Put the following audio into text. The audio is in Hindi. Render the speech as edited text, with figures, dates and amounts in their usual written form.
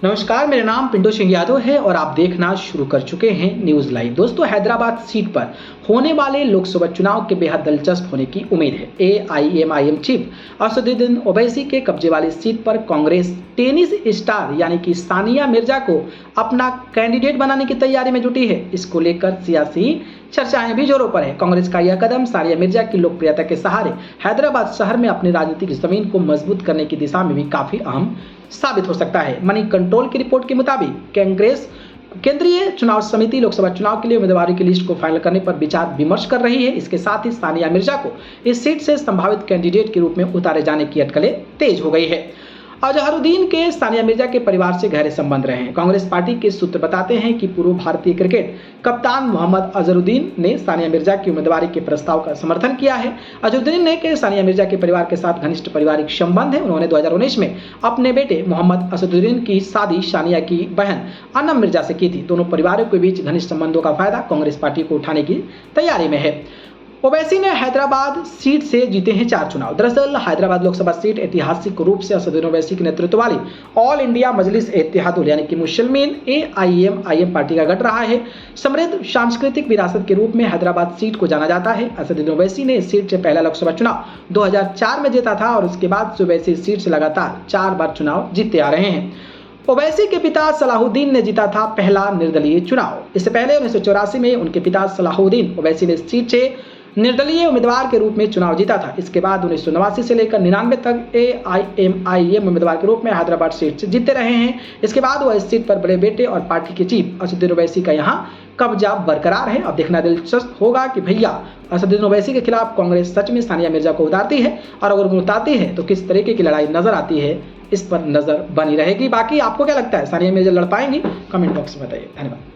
नमस्कार, मेरा नाम पिंटू सिंह यादव है और आप देखना शुरू कर चुके हैं न्यूज लाइव। दोस्तों, हैदराबाद सीट पर होने वाले लोकसभा चुनाव के बेहद दिलचस्प होने की उम्मीद है। एआईएमआईएम चीफ असदुद्दीन ओवैसी के कब्जे वाली सीट पर कांग्रेस टेनिस स्टार यानी कि सानिया मिर्जा को अपना कैंडिडेट बनाने की तैयारी में जुटी है। इसको लेकर सियासी चर्चाएं भी जोरों पर है। कांग्रेस का यह कदम सानिया मिर्जा की लोकप्रियता के सहारे हैदराबाद शहर में अपनी राजनीतिक जमीन को मजबूत करने की दिशा में भी काफी अहम साबित हो सकता है। मनी कंट्रोल की रिपोर्ट के मुताबिक कांग्रेस केंद्रीय चुनाव समिति लोकसभा चुनाव के लिए उम्मीदवारों की लिस्ट को फाइनल करने पर विचार विमर्श कर रही है। इसके साथ ही सानिया मिर्जा को इस सीट से संभावित कैंडिडेट के रूप में उतारे जाने की अटकलें तेज हो गई है। अजहरुद्दीन के सानिया मिर्जा के परिवार से गहरे संबंध रहे हैं। कांग्रेस पार्टी के सूत्र बताते हैं कि पूर्व भारतीय क्रिकेट कप्तान मोहम्मद अजहरुद्दीन ने सानिया मिर्जा की उम्मीदवारी के प्रस्ताव का समर्थन किया है। अजहरुद्दीन ने के सानिया मिर्जा के परिवार के साथ घनिष्ठ पारिवारिक संबंध है। उन्होंने 2019 में अपने बेटे मोहम्मद असदुद्दीन की शादी सानिया की बहन अनम मिर्जा से की थी। दोनों परिवारों के बीच घनिष्ठ संबंधों का फायदा कांग्रेस पार्टी को उठाने की तैयारी में है। ओवैसी ने हैदराबाद सीट से जीते हैं 4 चुनाव। दरअसल हैदराबाद लोकसभा सीट ऐतिहासिक रूप से असदुद्दीन ओवैसी के नेतृत्व वाली ऑल इंडिया मजलिस इत्तेहादुल यानी कि मुस्लिमीन एआईएमआईएम पार्टी का गढ़ रहा है। समृद्ध सांस्कृतिक विरासत के रूप में हैदराबाद सीट को जाना जाता है। असदुद्दीन ओवैसी ने इस सीट से पहला लोकसभा चुनाव 2004 में जीता था और उसके बाद से ओवैसी इस सीट से लगातार 4 बार चुनाव जीतते आ रहे हैं। ओवैसी के पिता सलाहुद्दीन ने जीता था पहला निर्दलीय चुनाव। इससे पहले 1984 में उनके पिता सलाहुद्दीन ओवैसी ने इस सीट से निर्दलीय उम्मीदवार के रूप में चुनाव जीता था। इसके बाद 1989 से लेकर 99 तक एआईएमआईएम उम्मीदवार के रूप में हैदराबाद सीट से जीतते रहे हैं। इसके बाद वह इस सीट पर बड़े बेटे और पार्टी के चीफ असदुद्दीन ओवैसी का यहाँ कब्जा बरकरार है। अब देखना दिलचस्प होगा कि भैया असदुद्दीन ओवैसी के खिलाफ कांग्रेस सच में सानिया मिर्जा को उतारती है, और अगर वो उतारती है तो किस तरीके की लड़ाई नजर आती है, इस पर नजर बनी रहेगी। बाकी आपको क्या लगता है, सानिया मिर्जा लड़ पाएंगी? कमेंट बॉक्स में बताइए। धन्यवाद।